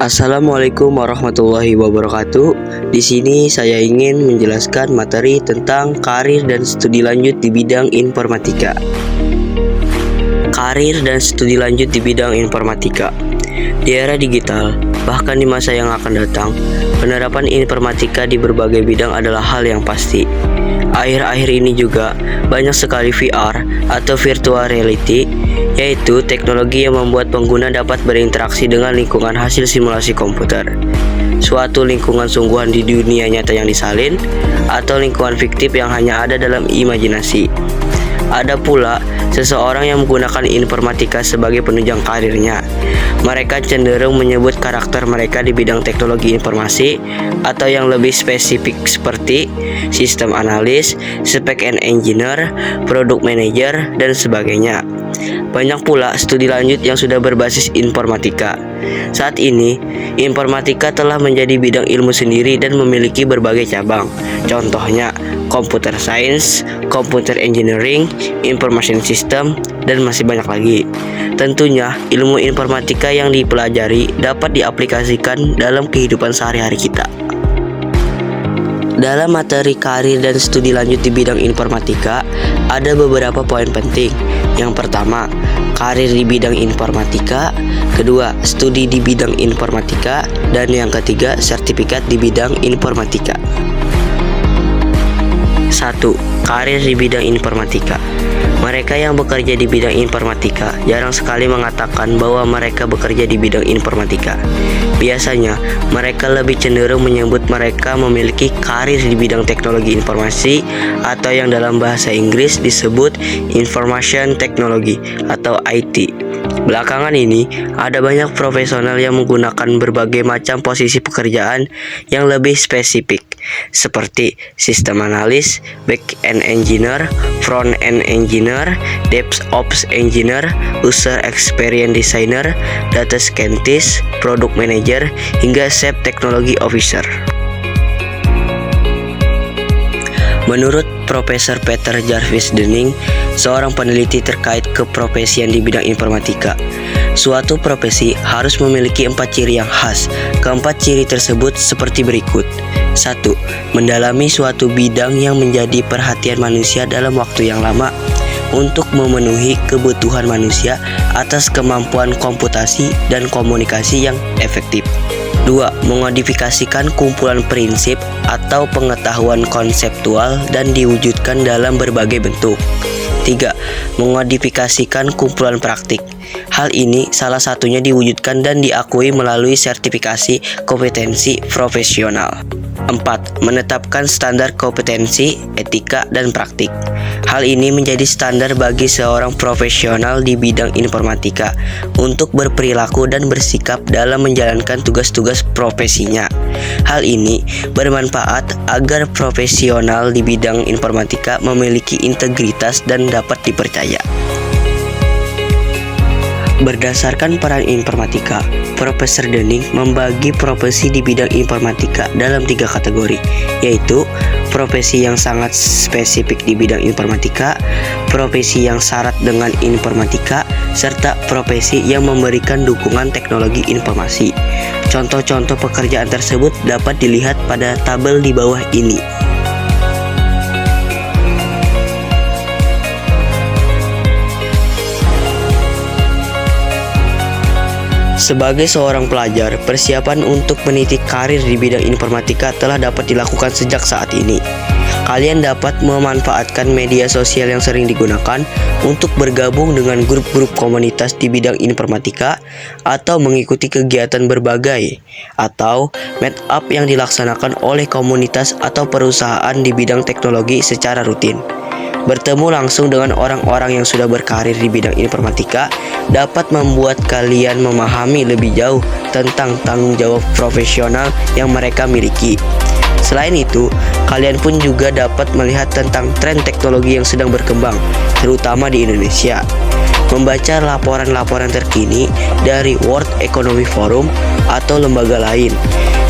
Assalamualaikum warahmatullahi wabarakatuh. Di sini saya ingin menjelaskan materi tentang karir dan studi lanjut di bidang informatika. Karir dan studi lanjut di bidang informatika. Di era digital, bahkan di masa yang akan datang, penerapan informatika di berbagai bidang adalah hal yang pasti. Akhir-akhir ini juga banyak sekali VR atau virtual reality, yaitu teknologi yang membuat pengguna dapat berinteraksi dengan lingkungan hasil simulasi komputer. Suatu lingkungan sungguhan di dunia nyata yang disalin, atau lingkungan fiktif yang hanya ada dalam imajinasi. Ada pula seseorang yang menggunakan informatika sebagai penunjang karirnya. Mereka cenderung menyebut karakter mereka di bidang teknologi informasi atau yang lebih spesifik seperti sistem analis, spec and engineer, product manager, dan sebagainya. Banyak pula studi lanjut yang sudah berbasis informatika. Saat ini, informatika telah menjadi bidang ilmu sendiri dan memiliki berbagai cabang. Contohnya, computer science, computer engineering, information system, dan masih banyak lagi. Tentunya, ilmu informatika yang dipelajari dapat diaplikasikan dalam kehidupan sehari-hari kita. Dalam materi karir dan studi lanjut di bidang informatika, ada beberapa poin penting. Yang pertama, karir di bidang informatika. Kedua, studi di bidang informatika. Dan yang ketiga, sertifikat di bidang informatika. 1. Karir di bidang informatika. Mereka yang bekerja di bidang informatika jarang sekali mengatakan bahwa mereka bekerja di bidang informatika. Biasanya, mereka lebih cenderung menyebut mereka memiliki karir di bidang teknologi informasi atau yang dalam bahasa Inggris disebut Information Technology atau IT. Belakangan ini, ada banyak profesional yang menggunakan berbagai macam posisi pekerjaan yang lebih spesifik, seperti sistem analis, back-end engineer, front-end engineer, DevOps engineer, user experience designer, data scientist, product manager, hingga chief technology officer. Menurut Profesor Peter Jarvis Denning, seorang peneliti terkait keprofesian di bidang informatika, suatu profesi harus memiliki 4 ciri yang khas. Keempat ciri tersebut seperti berikut. 1. Mendalami suatu bidang yang menjadi perhatian manusia dalam waktu yang lama untuk memenuhi kebutuhan manusia atas kemampuan komputasi dan komunikasi yang efektif. 2. Mengodifikasikan kumpulan prinsip atau pengetahuan konseptual dan diwujudkan dalam berbagai bentuk. 3. Mengodifikasikan kumpulan praktik. Hal ini salah satunya diwujudkan dan diakui melalui sertifikasi kompetensi profesional. 4. Menetapkan standar kompetensi, etika, dan praktik. Hal ini menjadi standar bagi seorang profesional di bidang informatika untuk berperilaku dan bersikap dalam menjalankan tugas-tugas profesinya. Hal ini bermanfaat agar profesional di bidang informatika memiliki integritas dan dapat dipercaya. Berdasarkan peran informatika, Profesor Denning membagi profesi di bidang informatika dalam 3 kategori, yaitu profesi yang sangat spesifik di bidang informatika, profesi yang syarat dengan informatika, serta profesi yang memberikan dukungan teknologi informasi. Contoh-contoh pekerjaan tersebut dapat dilihat pada tabel di bawah ini. Sebagai seorang pelajar, persiapan untuk meniti karir di bidang informatika telah dapat dilakukan sejak saat ini. Kalian dapat memanfaatkan media sosial yang sering digunakan untuk bergabung dengan grup-grup komunitas di bidang informatika atau mengikuti kegiatan berbagai atau meet up yang dilaksanakan oleh komunitas atau perusahaan di bidang teknologi secara rutin. Bertemu langsung dengan orang-orang yang sudah berkarir di bidang informatika dapat membuat kalian memahami lebih jauh tentang tanggung jawab profesional yang mereka miliki. Selain itu, kalian pun juga dapat melihat tentang tren teknologi yang sedang berkembang, terutama di Indonesia. Membaca laporan-laporan terkini dari World Economic Forum atau lembaga lain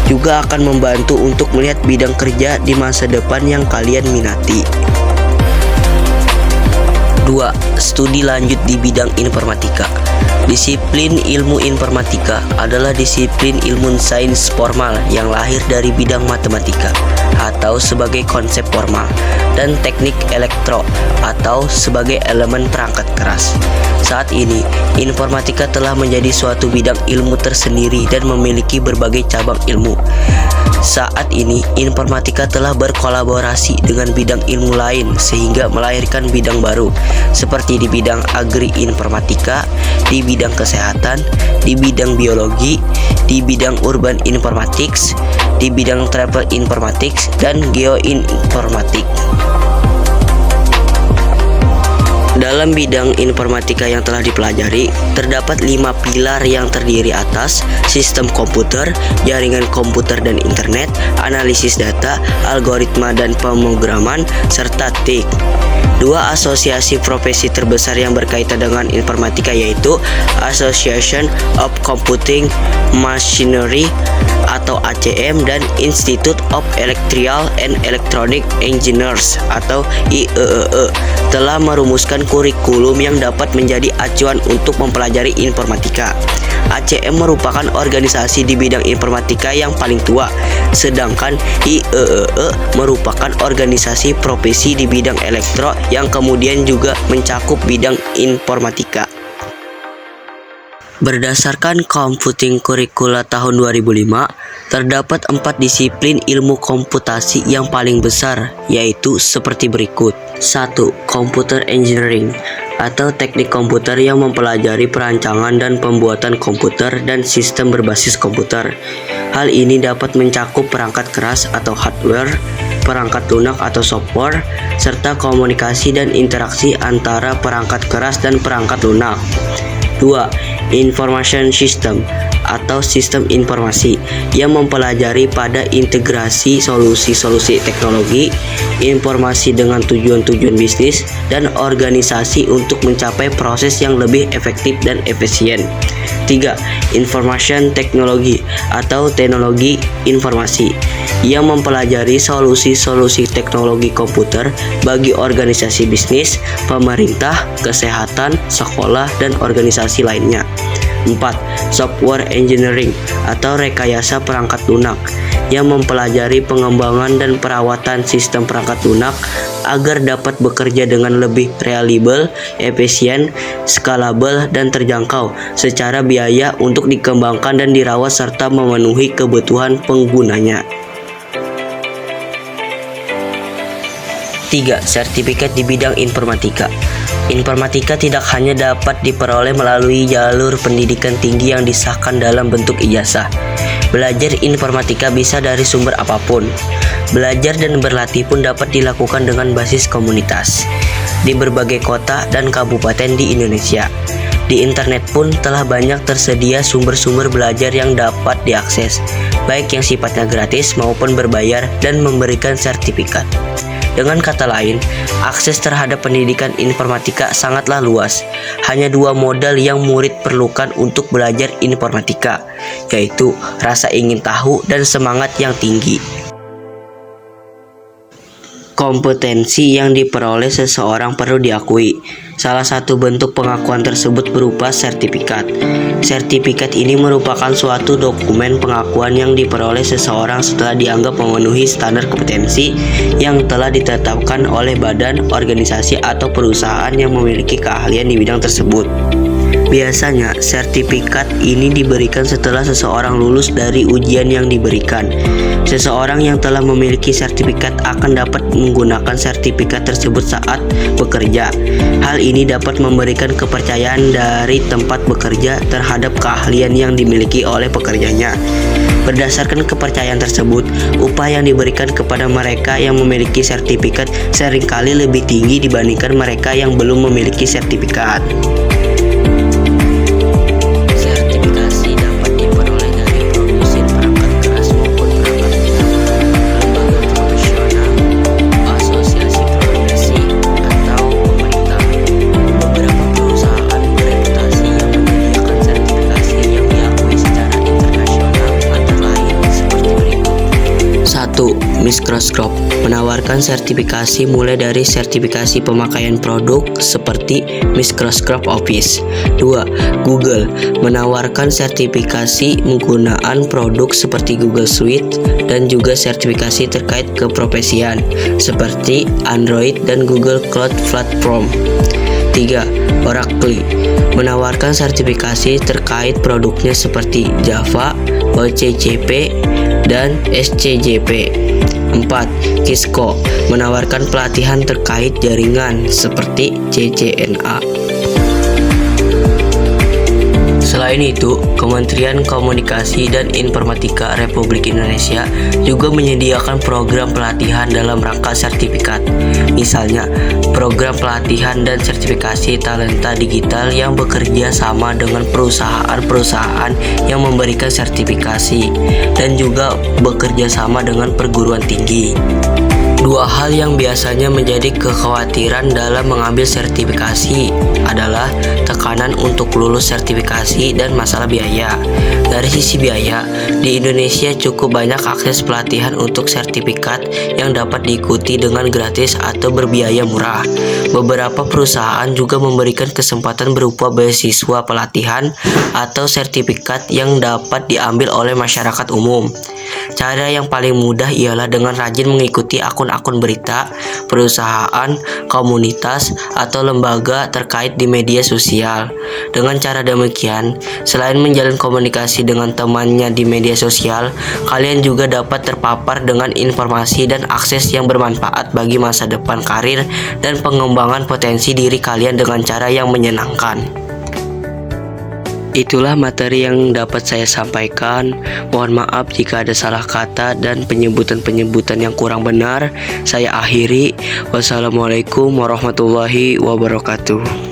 juga akan membantu untuk melihat bidang kerja di masa depan yang kalian minati. 2. Studi lanjut di bidang informatika. Disiplin ilmu informatika adalah disiplin ilmu sains formal yang lahir dari bidang matematika atau sebagai konsep formal dan teknik elektro atau sebagai elemen perangkat keras. Saat ini, informatika telah menjadi suatu bidang ilmu tersendiri dan memiliki berbagai cabang ilmu. Saat ini, informatika telah berkolaborasi dengan bidang ilmu lain sehingga melahirkan bidang baru seperti di bidang agri-informatika, di bidang kesehatan, di bidang biologi, di bidang urban informatics, di bidang travel informatics, dan geoinformatik. Dalam bidang informatika yang telah dipelajari, terdapat 5 pilar yang terdiri atas sistem komputer, jaringan komputer dan internet, analisis data, algoritma dan pemrograman, serta TIC. 2 asosiasi profesi terbesar yang berkaitan dengan informatika yaitu Association of Computing Machinery atau ACM dan Institute of Electrical and Electronic Engineers atau IEEE telah merumuskan kurikulum yang dapat menjadi acuan untuk mempelajari informatika. ACM merupakan organisasi di bidang informatika yang paling tua, sedangkan IEEE merupakan organisasi profesi di bidang elektro yang kemudian juga mencakup bidang informatika. Berdasarkan Computing Curricula tahun 2005, terdapat 4 disiplin ilmu komputasi yang paling besar, yaitu seperti berikut. 1. Computer Engineering atau teknik komputer yang mempelajari perancangan dan pembuatan komputer dan sistem berbasis komputer. Hal ini dapat mencakup perangkat keras atau hardware, perangkat lunak atau software, serta komunikasi dan interaksi antara perangkat keras dan perangkat lunak. 2. Information System atau sistem informasi yang mempelajari pada integrasi solusi-solusi teknologi, informasi dengan tujuan-tujuan bisnis, dan organisasi untuk mencapai proses yang lebih efektif dan efisien. 3. Information Technology atau teknologi informasi yang mempelajari solusi-solusi teknologi komputer bagi organisasi bisnis, pemerintah, kesehatan, sekolah, dan organisasi lainnya. 4. Software Engineering atau rekayasa perangkat lunak yang mempelajari pengembangan dan perawatan sistem perangkat lunak agar dapat bekerja dengan lebih reliable, efisien, scalable, dan terjangkau secara biaya untuk dikembangkan dan dirawat serta memenuhi kebutuhan penggunanya. 3. Sertifikat di bidang informatika. Informatika tidak hanya dapat diperoleh melalui jalur pendidikan tinggi yang disahkan dalam bentuk ijazah. Belajar informatika bisa dari sumber apapun. Belajar dan berlatih pun dapat dilakukan dengan basis komunitas di berbagai kota dan kabupaten di Indonesia. Di internet pun telah banyak tersedia sumber-sumber belajar yang dapat diakses, baik yang sifatnya gratis maupun berbayar dan memberikan sertifikat. Dengan kata lain, akses terhadap pendidikan informatika sangatlah luas. Hanya 2 modal yang murid perlukan untuk belajar informatika, yaitu rasa ingin tahu dan semangat yang tinggi. Kompetensi yang diperoleh seseorang perlu diakui. Salah satu bentuk pengakuan tersebut berupa sertifikat. Sertifikat ini merupakan suatu dokumen pengakuan yang diperoleh seseorang setelah dianggap memenuhi standar kompetensi yang telah ditetapkan oleh badan, organisasi, atau perusahaan yang memiliki keahlian di bidang tersebut. Biasanya, sertifikat ini diberikan setelah seseorang lulus dari ujian yang diberikan. Seseorang yang telah memiliki sertifikat akan dapat menggunakan sertifikat tersebut saat bekerja. Hal ini dapat memberikan kepercayaan dari tempat bekerja terhadap keahlian yang dimiliki oleh pekerjanya. Berdasarkan kepercayaan tersebut, upah yang diberikan kepada mereka yang memiliki sertifikat seringkali lebih tinggi dibandingkan mereka yang belum memiliki sertifikat. 1. Microscope menawarkan sertifikasi mulai dari sertifikasi pemakaian produk seperti Microsoft Office. 2. Google menawarkan sertifikasi penggunaan produk seperti Google Suite dan juga sertifikasi terkait keprofesian seperti Android dan Google Cloud Platform. 3. Oracle menawarkan sertifikasi terkait produknya seperti Java, OCCP, dan SCJP. 4. Cisco menawarkan pelatihan terkait jaringan seperti CCNA. Selain itu, Kementerian Komunikasi dan Informatika Republik Indonesia juga menyediakan program pelatihan dalam rangka sertifikat. Misalnya, program pelatihan dan sertifikasi talenta digital yang bekerja sama dengan perusahaan-perusahaan yang memberikan sertifikasi dan juga bekerja sama dengan perguruan tinggi. Dua hal yang biasanya menjadi kekhawatiran dalam mengambil sertifikasi adalah tekanan untuk lulus sertifikasi dan masalah biaya. Dari sisi biaya, di Indonesia cukup banyak akses pelatihan untuk sertifikat yang dapat diikuti dengan gratis atau berbiaya murah. Beberapa perusahaan juga memberikan kesempatan berupa beasiswa pelatihan atau sertifikat yang dapat diambil oleh masyarakat umum. Cara yang paling mudah ialah dengan rajin mengikuti akun-akun berita, perusahaan, komunitas, atau lembaga terkait di media sosial. Dengan cara demikian, selain menjalin komunikasi dengan temannya di media sosial, kalian juga dapat terpapar dengan informasi dan akses yang bermanfaat bagi masa depan karir dan pengembangan potensi diri kalian dengan cara yang menyenangkan. Itulah materi yang dapat saya sampaikan. Mohon maaf jika ada salah kata dan penyebutan-penyebutan yang kurang benar. Saya akhiri. Wassalamualaikum warahmatullahi wabarakatuh.